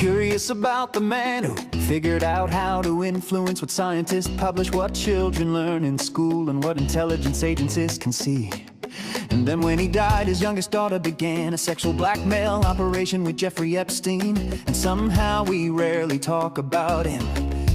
curious about the man who figured out how to influence what scientists publish, what children learn in school, and what intelligence agencies can see. And then when he died, his youngest daughter began a sexual blackmail operation with Jeffrey Epstein. And somehow we rarely talk about him.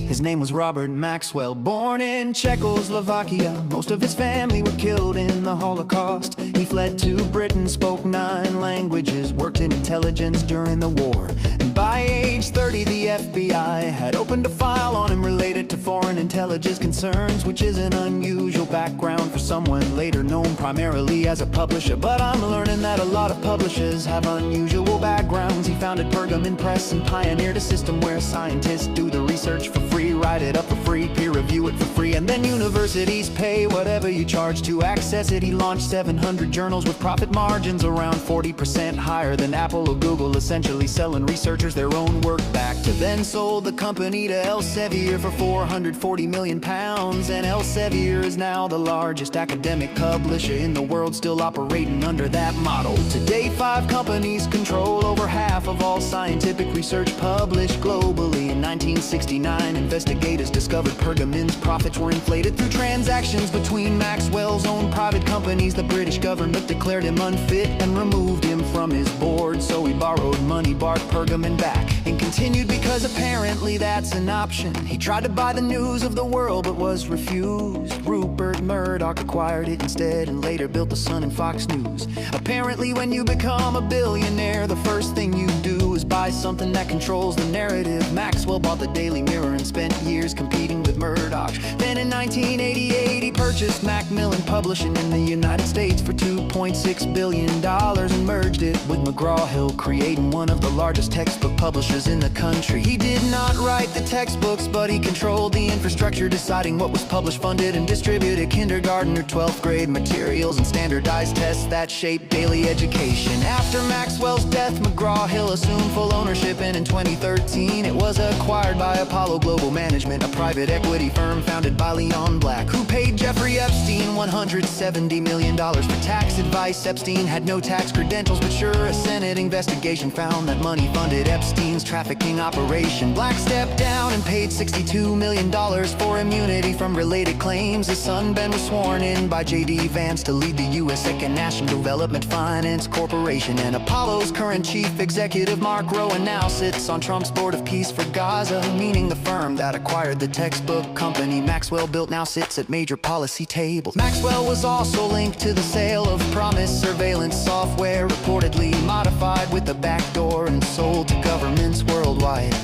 His name was Robert Maxwell, born in Czechoslovakia. Most of his family were killed in the Holocaust. He fled to Britain, spoke 9 languages, worked in intelligence during the war. And by age 30, the FBI had opened a file on him related to foreign intelligence concerns, which is an unusual background for someone later known primarily as a publisher. But I'm learning that a lot of publishers have unusual backgrounds. He founded Pergamon Press and pioneered a system where scientists do the research for free, write it up for free, peer review it for free, and then universities pay whatever you charge to access it. He launched 700 journals with profit margins around 40% higher than Apple or Google, essentially selling researchers their own work back to then sold the company to Elsevier for £440 million, and Elsevier is now the largest academic publisher in the world, still operating under that model. Today 5 companies control over half of all scientific research published globally. In 1969, investigators discovered Pergamon's profits were inflated through transactions between Maxwell's own private companies. The British government declared him unfit and removed him from his board, so he borrowed money, bought Pergamon back, and continued because apparently that's an option. He tried to buy the news of the world but was refused. Rupert Murdoch acquired it instead and later built the Sun and Fox News. Apparently when you become a billionaire, the first thing you do is buy something that controls the narrative. Maxwell bought the Daily Mirror and spent years competing with Murdoch. Then in 1988 he purchased Macmillan Publishing in the United States for $2.6 billion and merged it with McGraw-Hill, creating one of the largest textbook publishers in the country. He did not write the textbooks, but he controlled the infrastructure, deciding what was published, funded, and distributed kindergarten or 12th grade materials and standardized tests that shaped daily education. After Maxwell's death, McGraw-Hill assumed full ownership, and in 2013 it was acquired by Apollo Global Management, a private equity firm founded by Leon Black, who paid Jeffrey Epstein $170 million for tax advice. Epstein had no tax credentials, but sure, a Senate investigation found that money funded Epstein's trafficking operation. Black stepped down and paid $62 million for immunity from related claims. His son Ben was sworn in by J.D. Vance to lead the U.S. National Development Finance Corporation, and Apollo's current chief executive Mark Rowan now sits on Trump's board of peace for Gaza, meaning the firm that acquired the textbook company Maxwell built now sits at major policy tables. Maxwell was also linked to the sale of Promise surveillance software, reportedly modified with a backdoor and sold to governments worldwide.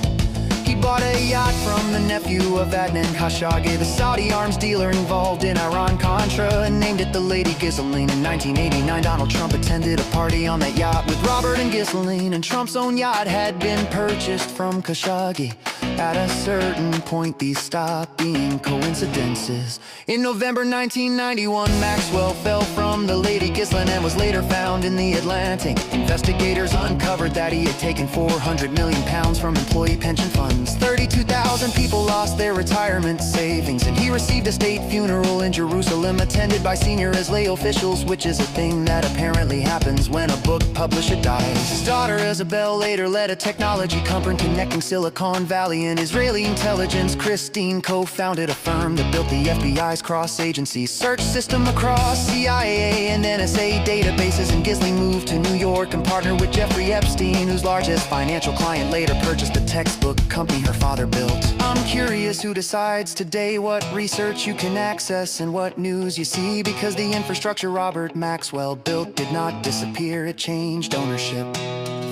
He bought a yacht from the nephew of Adnan Khashoggi, the Saudi arms dealer involved in Iran-Contra, and named it the Lady Ghislaine. In 1989, Donald Trump attended a party on that yacht with Robert and Ghislaine, and Trump's own yacht had been purchased from Khashoggi. At a certain point, these stopped being coincidences. In November 1991, Maxwell fell from the Lady Ghislaine and was later found in the Atlantic. Investigators uncovered that he had taken £400 million from employee pension funds. 32,000 people lost their retirement savings, and he received a state funeral in Jerusalem attended by senior Israeli officials, which is a thing that apparently happens when a book publisher dies. His daughter Isabel later led a technology company connecting Silicon Valley and Israeli intelligence. Christine co-founded a firm that built the FBI's cross-agency search system across CIA and NSA databases, and Ghislaine moved to New York and partnered with Jeffrey Epstein, whose largest financial client later purchased the textbook company her father built. I'm curious who decides today what research you can access and what news you see, because the infrastructure Robert Maxwell built did not disappear, it changed ownership.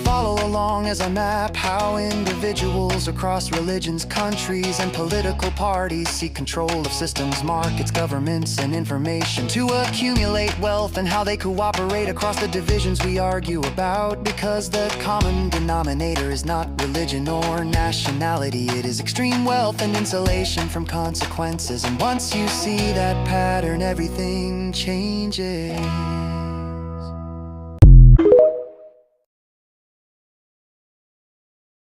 Follow along as I map how individuals across religions, countries, and political parties seek control of systems, markets, governments, and information to accumulate wealth, and how they cooperate across the divisions we argue about. Because the common denominator is not religion or nationality, it is extreme wealth and insulation from consequences. And once you see that pattern, everything changes.